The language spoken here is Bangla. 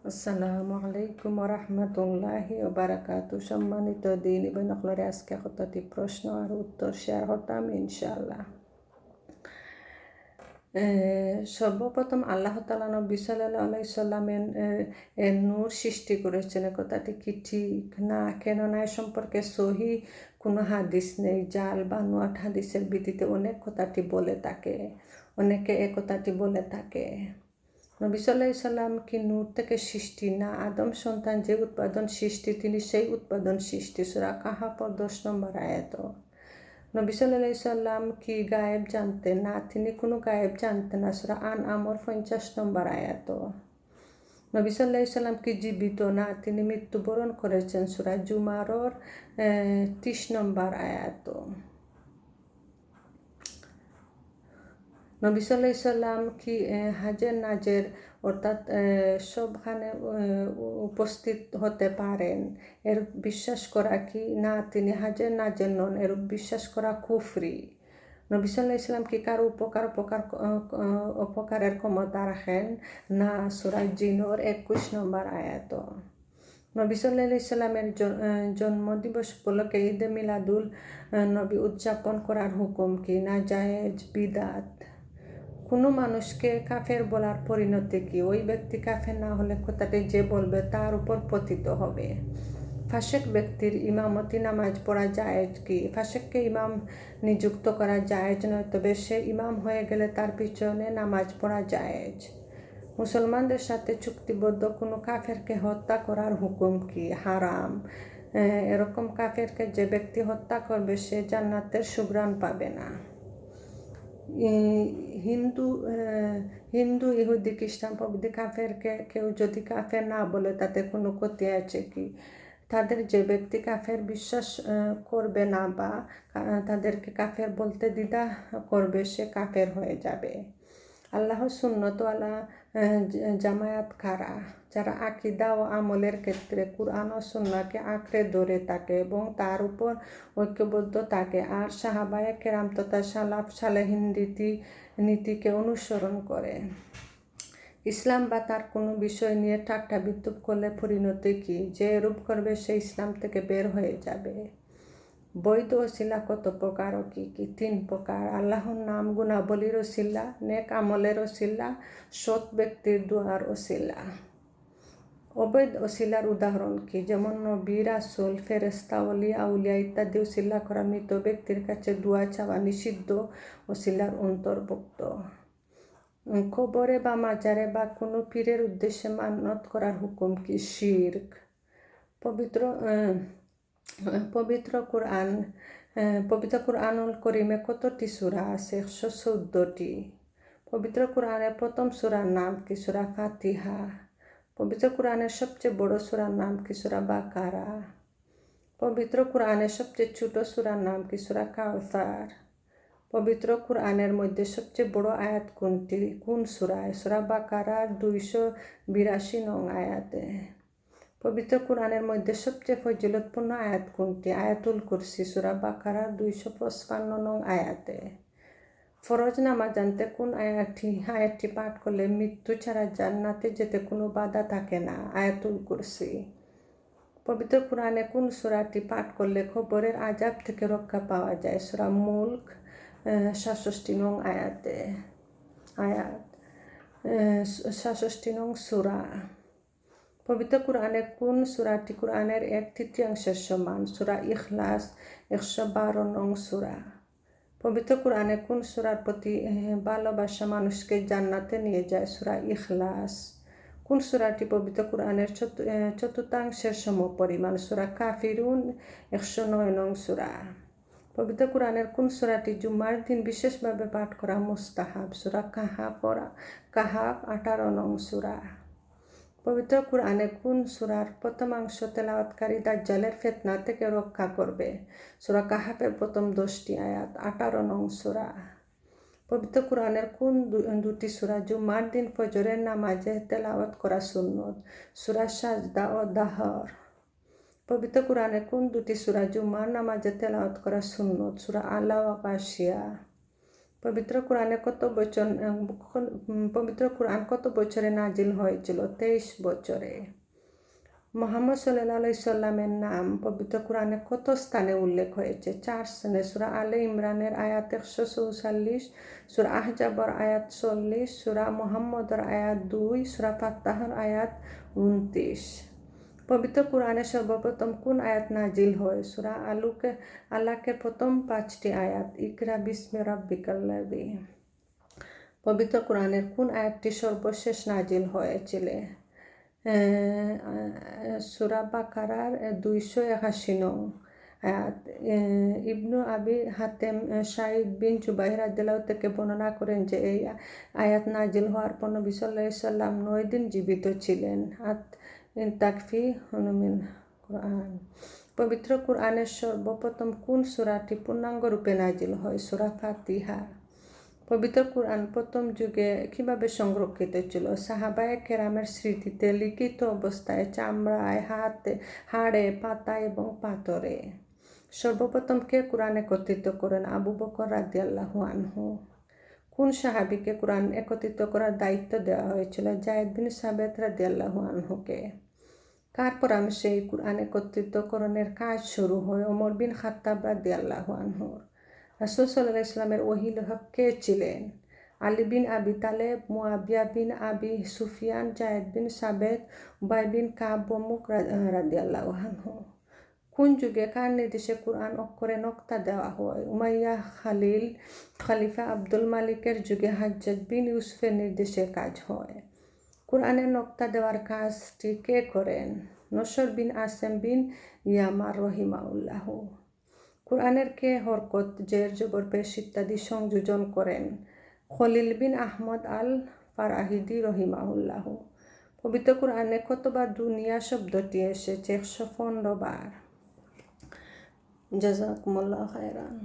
আসসালামু আলাইকুম রহমতুল্লাহি ওবারাকাতু। সম্মানিত দিনী বোন সকলরে আজকে কতটি প্রশ্ন আর উত্তর শেয়ার করতাম ইনশাআল্লাহ। সর্বপ্রথম আল্লাহ তাআলা নবী সাল্লাল্লাহু আলাইহি সাল্লামের নূর সৃষ্টি করেছেন, কথাটি কি ঠিক না? কেননা এ সম্পর্কে সহি কোনো হাদিস নেই। জাল বা নুয়াট হাদিসের ভিত্তিতে অনেক কথাটি বলে থাকে, অনেকে এ কথাটি বলে থাকে। নবী সাল্লাল্লাহু আলাইহি সাল্লাম কি নূর থেকে সৃষ্টি না? আদম সন্তান যে উৎপাদন সৃষ্টি, তিনি সেই উৎপাদন সৃষ্টি। সূরা কাহাফ 10 নম্বর আয়াত। নবী সাল্লাল্লাহু আলাইহি সাল্লাম কি গায়েব জানতেন না? তিনি কোনো গায়েব জানতেন না। সূরা আনআমর 50 নম্বর আয়াত। নবী সাল্লাল্লাহু আলাইহি সাল্লাম কি জীবিত না? তিনি মৃত্যুবরণ করেছেন। সূরা জুমারর 30 নম্বর আয়াত। নবী সাল্লাল্লাহু আলাইহি সাল্লাম কি হাজের নাজের অর্থাৎ সবখানে উপস্থিত হতে পারেন? এর বিশ্বাস করা কি না তিনি হাজের নাজের নন, এরূপ বিশ্বাস করা কুফরি। নবী সাল্লাল্লাহু আলাইহি সাল্লাম কি কারো অপকারের ক্ষমতা রাখেন না? সূরা জিনর 21 নম্বর আয়াত। নবী সাল্লাল্লাহু আলাইহি সাল্লামের জন্মদিবস উপলক্ষে ঈদে মিলাদুল নবী উদযাপন করার হুকুম কি? না জায়েজ, বিদাত। কোনো মানুষকে কাফের বলার পরিণতি কি? ওই ব্যক্তি কাফের না হলে কথাটি যে বলবে তার উপর পতিত হবে। ফাসেক ব্যক্তির ইমামতি নামাজ পড়া জায়েজ কি? ফাসেককে ইমাম নিযুক্ত করা জায়েজ নয়, তবে সে ইমাম হয়ে গেলে তার পিছনে নামাজ পড়া জায়েজ। মুসলমানদের সাথে চুক্তিবদ্ধ কোনো কাফেরকে হত্যা করার হুকুম কি? হারাম। এরকম কাফেরকে যে ব্যক্তি হত্যা করবে সে জান্নাতের সুঘ্রাণ পাবে না। হিন্দু, ইহুদি, খ্রিস্টান প্রভৃতি কাফেরকে কেউ যদি কাফের না বলে তাতে কোনো ক্ষতি আছে কি? তাদের যে ব্যক্তি কাফের বিশ্বাস করবে না বা তাদেরকে কাফের বলতে দ্বিধা করবে সে কাফের হয়ে যাবে। আল্লাহর সুন্নত ওয়ালা জামায়াত কারা? যারা আকীদা ও আমলের ক্ষেত্রে কুরআন ও সুন্নাহকে আঁকড়ে ধরে থাকে এবং তার উপর ঐক্যবদ্ধ থাকে আর সাহাবায়ে কেরাম তথা সালাফ সালেহিন নীতিকে অনুসরণ করে। ইসলাম বা তার কোনো বিষয় নিয়ে ঠাট্টা বিদ্রূপ করলে পরিণতি কি? যে এরূপ করবে সে ইসলাম থেকে বের হয়ে যাবে। বৈধ ওসিলা কত প্রকার ও কি কি? 3 প্রকার। আল্লাহর নাম গুণাবলীর ওসিলা, নেক আমলের ওসিলা, সৎ ব্যক্তির দুয়ার ওসিলা। অবৈধ ওসিলার উদাহরণ কি? যেমন নবী, রাসূল, ফেরেশতা, ওলি, আউলিয়া ইত্যাদি ওসিলা করা মৃত ব্যক্তির কাছে দোয়া চাওয়া নিষিদ্ধ ওসিলার অন্তর্ভুক্ত। কবরে বা মাজারে বা কোনো পীরের উদ্দেশ্যে মান্যত করার হুকুম কি? শিরক। পবিত্র কুরআনুল করিমে কতটি সূরা আছে? 114টি। পবিত্র কুরআনের প্রথম সূরার নাম কি? সূরা ফাতিহা। পবিত্র কুরআনের সবচেয়ে বড় সূরার নাম কি? সূরা বাকারা। পবিত্র কুরআনের সবচেয়ে ছোট সূরার নাম কি? সূরা কাউসার। পবিত্র কুরআনের মধ্যে সবচেয়ে বড় আয়াত কোনটি? কোন সূরায়? সূরা বাকারার 282 নং আয়াতে। পবিত্র কুরআনের মধ্যে সবচেয়ে ফজিলতপূর্ণ আয়াত কোনটি? আয়াতুল কুরসি, সূরা বাকারার 255 নং আয়াতে। ফরজ নামাজ জানতে কোন আয়াতটি পাঠ করলে মৃত্যু ছাড়া জান্নাতে যেতে কোনো বাধা থাকে না? আয়াতুল কুরসি। পবিত্র কুরআনে কোন সূরাটি পাঠ করলে কবরের আযাব থেকে রক্ষা পাওয়া যায়? সূরা মুলক 67 নং আয়াতে। 67 নং সূরা। পবিত্র কুরআনের কোন সূরাটি কুরআনের 1/3 সমান? সূরা ইখলাস 112 নং সূরা। পবিত্র কুরআনে কোন সূরার প্রতি ভালোবাসা মানুষকে জান্নাতে নিয়ে যায়? সূরা ইখলাস। কোন সূরাটি পবিত্র কুরআনের 1/4 সমপরিমাণ? সূরা কাফিরুন 109 নং সূরা। পবিত্র কুরআনের কোন সূরাটি জুমার দিন বিশেষভাবে পাঠ করা মুস্তাহাব? সূরা কাহাফ 18 নং সূরা। পবিত্র কুরআনে কোন সূরার প্রথমাংশ তেলাওয়াতকারী দাজ্জালের ফিতনা থেকে রক্ষা করবে? সূরা কাহাফের প্রথম 10টি আয়াত 18 নং সূরা। পবিত্র কুরআনের কোন দুটি সূরা জুমার দিন ফজরের নামাজে তেলাওয়াত করা সুন্নত? সূরা সাজদা ও দাহর। পবিত্র কুরআনে কোন দুটি সূরা জুমার নামাজে তেলাওয়াত করা সুন্নত? সূরা আলা ওয়া গাশিয়া। পবিত্র কোরআনে পবিত্র কোরআন কত বছরে নাজিল হয়েছিল? 23 বছরে। মুহাম্মদ সাল্লাল্লাহু আলাইহি সাল্লামের নাম পবিত্র কোরআনে কত স্থানে উল্লেখ হয়েছে? 4 স্থানে। সূরা আলে ইমরানের আয়াত 144, সূরা আহজাবের আয়াত 40, সূরা মুহাম্মদের আয়াত 2, সূরা ফাতহার আয়াত 29। পবিত্র কোরআনে সর্বপ্রথম কোন আয়াত নাজিল হয়? সূরা আলাকের প্রথম 5টি আয়াত। ইকরা বিসমি রাব্বিকাল্লাযী। পবিত্র কোরআনের কোন আয়াতটি সর্বশেষ নাজিল হয়েছিল? সূরা বাকারার 281 নং আয়াত। ইবনু আবি হাতেম সাঈদ বিন জুবাইর রাদিয়াল্লাহু থেকে বর্ণনা করেন যে এই আয়াত নাজিল হওয়ার পর নবী সাল্লাল্লাহু আলাইহি সাল্লাম 9 দিন জীবিত ছিলেন। তাকফি হনুমিন কোরআন। পবিত্র কোরআনের সর্বপ্রথম কোন সূরাটি পূর্ণাঙ্গ রূপে নাজিল হয়? সূরা ফাতিহা। পবিত্র কোরআন প্রথম যুগে কিভাবে সংরক্ষিত ছিল? সাহাবায়ে কেরামের স্মৃতিতে, লিখিত অবস্থায়, চামড়ায়, হাড়ে, পাতায় এবং পাথরে। সর্বপ্রথম কে কোরআন একত্রিত করেন? আবু বকর রাদিয়াল্লাহু আনহু। কোন সাহাবীকে কোরআন একত্রিত করার দায়িত্ব দেওয়া হয়েছিল? যায়েদ বিন সাবিত রাদিয়াল্লাহু আনহুকে। কার পরামর্শে এই কোরআন একত্রিতকরণের কাজ শুরু হয়? ওমর বিন খাত্তাব রাদিয়াল্লাহু আনহুর। রাসূল সাল্লাল্লাহু আলাইহি ওয়াসাল্লামের ওহী লেখক কে ছিলেন? আলী বিন আবি তালেব, মুয়াবিয়া বিন আবি সুফিয়ান, জায়েদ বিন সাবিত, উবাই বিন কাব প্রমুখ রাদিয়াল্লাহু আনহু। কোন যুগে কার নির্দেশে কোরআন অক্ষরে নকতা দেওয়া হয়? উমাইয়া খলিফা আব্দুল মালিকের যুগে হাজ্জাজ বিন ইউসুফের নির্দেশে কাজ হয়। কোরআনের নকতা দেওয়ার কাজটি কে করেন? নসর বিন আসেম বিন ইয়ামার রহিমাহুল্লাহ। কোরআনের কে হরকত, জের, জবর, পেশ ইত্যাদি সংযোজন করেন? খলিল বিন আহমদ আল ফারাহিদি রহিমাহুল্লাহ। পবিত্র কোরআনে কতবার দুনিয়া শব্দটি এসেছে? 115 বার। জাযাকুমুল্লাহু খায়রান।